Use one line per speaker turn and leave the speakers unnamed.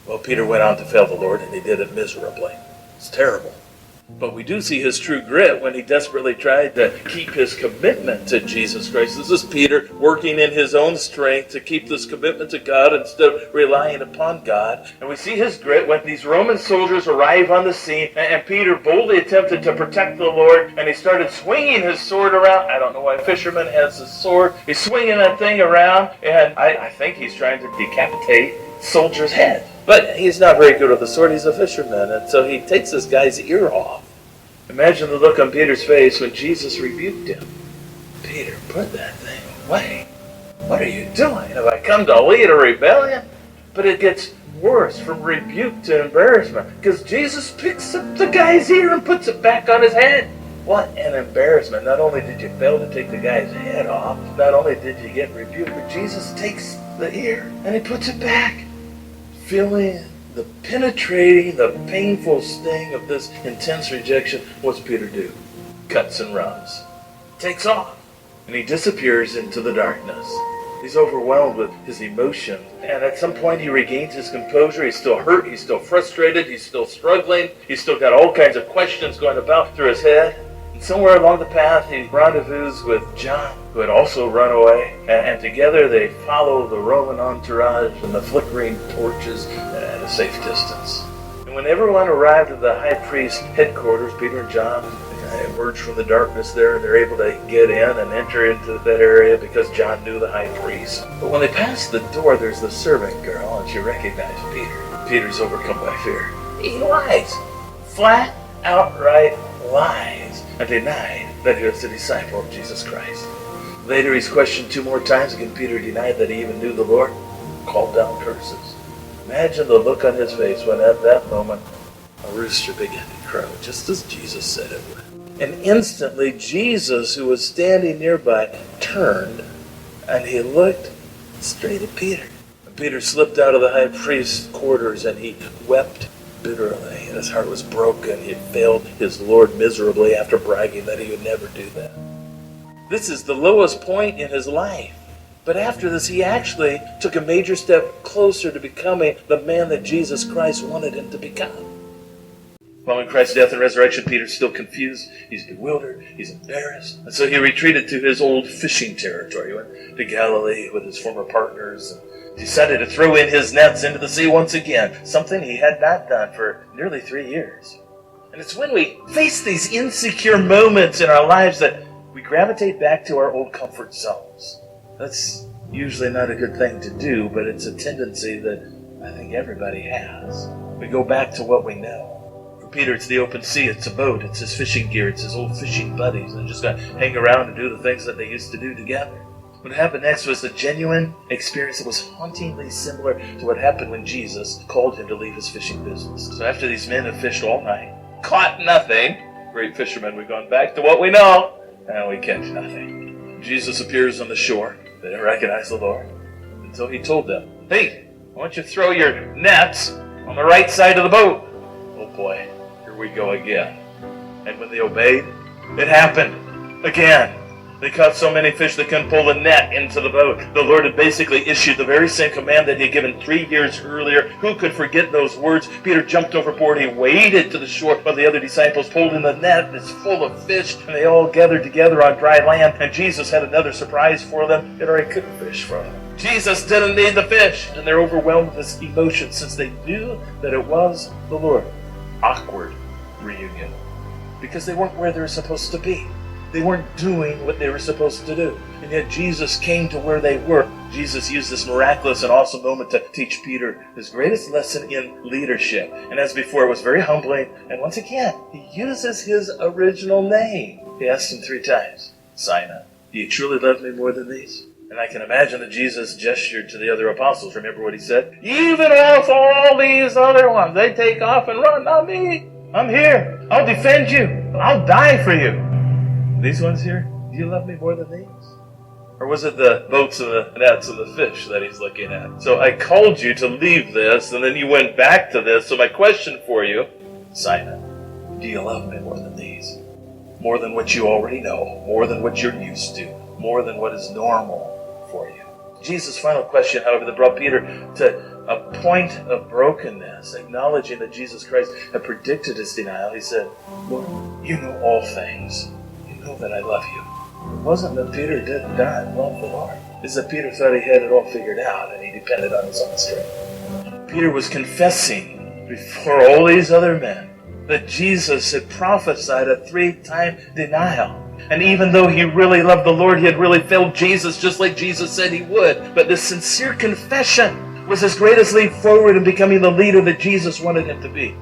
Well, Peter went on to fail the Lord, and he did it miserably. It's terrible. But we do see his true grit when he desperately tried to keep his commitment to Jesus Christ. This is Peter working in his own strength to keep this commitment to God instead of relying upon God. And we see his grit when these Roman soldiers arrive on the scene, and Peter boldly attempted to protect the Lord, and he started swinging his sword around. I don't know why a fisherman has a sword. He's swinging that thing around, and I think he's trying to decapitate soldier's head. But he's not very good with a sword. He's a fisherman, and so he takes this guy's ear off. Imagine the look on Peter's face when Jesus rebuked him. Peter, put that thing away. What are you doing? Have I come to lead a rebellion? But it gets worse from rebuke to embarrassment, because Jesus picks up the guy's ear and puts it back on his head. What an embarrassment. Not only did you fail to take the guy's head off, not only did you get rebuked, but Jesus takes the ear and he puts it back. Feeling the penetrating, the painful sting of this intense rejection, what's Peter do? Cuts and runs. Takes off. And he disappears into the darkness. He's overwhelmed with his emotion. And at some point he regains his composure. He's still hurt. He's still frustrated. He's still struggling. He's still got all kinds of questions going about through his head. And somewhere along the path he rendezvous with John, who had also run away. And together they follow the Roman entourage and the flickering torches at a safe distance. And when everyone arrived at the high priest's headquarters, Peter and John emerge from the darkness there, and they're able to get in and enter into that area because John knew the high priest. But when they pass the door, there's the servant girl, and she recognizes Peter. Peter's overcome by fear. He lies. Flat, outright lies, and denied that he was a disciple of Jesus Christ. Later he's questioned 2 more times. Again, Peter denied that he even knew the Lord, called down curses. Imagine the look on his face when at that moment a rooster began to crow, just as Jesus said it would. And instantly Jesus, who was standing nearby, turned, and he looked straight at Peter. And Peter slipped out of the high priest's quarters, and he wept bitterly, and his heart was broken. He had failed his Lord miserably after bragging that he would never do that. This is the lowest point in his life. But after this, he actually took a major step closer to becoming the man that Jesus Christ wanted him to become. Following Christ's death and resurrection, Peter's still confused, he's bewildered, he's embarrassed. And so he retreated to his old fishing territory. He went to Galilee with his former partners and decided to throw in his nets into the sea once again, something he had not done for nearly 3 years. And it's when we face these insecure moments in our lives that we gravitate back to our old comfort zones. That's usually not a good thing to do, but it's a tendency that I think everybody has. We go back to what we know. Peter, it's the open sea, it's a boat, it's his fishing gear, it's his old fishing buddies, and just going to hang around and do the things that they used to do together. What happened next was a genuine experience that was hauntingly similar to what happened when Jesus called him to leave his fishing business. So after these men have fished all night, caught nothing, great fishermen, we've gone back to what we know, and we catch nothing. Jesus appears on the shore. They didn't recognize the Lord until he told them, "Hey, I want you to throw your nets on the right side of the boat." Oh boy. We go again. And when they obeyed, it happened again. They caught so many fish they couldn't pull the net into the boat. The Lord had basically issued the very same command that he had given 3 years earlier. Who could forget those words? Peter jumped overboard. He waded to the shore while the other disciples pulled in the net. It's full of fish, and they all gathered together on dry land. And Jesus had another surprise for them. They already couldn't fish for them. Jesus didn't need the fish, and they're overwhelmed with this emotion since they knew that it was the Lord. Awkward reunion, because they weren't where they were supposed to be. They weren't doing what they were supposed to do. And yet Jesus came to where they were. Jesus used this miraculous and awesome moment to teach Peter his greatest lesson in leadership. And as before, it was very humbling. And once again, he uses his original name. He asked him 3 times, "Simon, do you truly love me more than these?" And I can imagine that Jesus gestured to the other apostles. Remember what he said? "Even if all these other ones, they take off and run, not me. I'm here. I'll defend you. I'll die for you." These ones here, do you love me more than these? Or was it the boats and the nets and the fish that he's looking at? So I called you to leave this, and then you went back to this. So my question for you, Simon, do you love me more than these? More than what you already know, more than what you're used to, more than what is normal for you. Jesus' final question, however, that brought Peter to a point of brokenness, acknowledging that Jesus Christ had predicted his denial, he said, Lord, you know all things. You know that I love you. It wasn't that Peter didn't love the Lord. It's that Peter thought he had it all figured out and he depended on his own strength. Peter was confessing before all these other men that Jesus had prophesied a 3-time denial. And even though he really loved the Lord, he had really failed Jesus just like Jesus said he would. But this sincere confession was his greatest leap forward in becoming the leader that Jesus wanted him to be.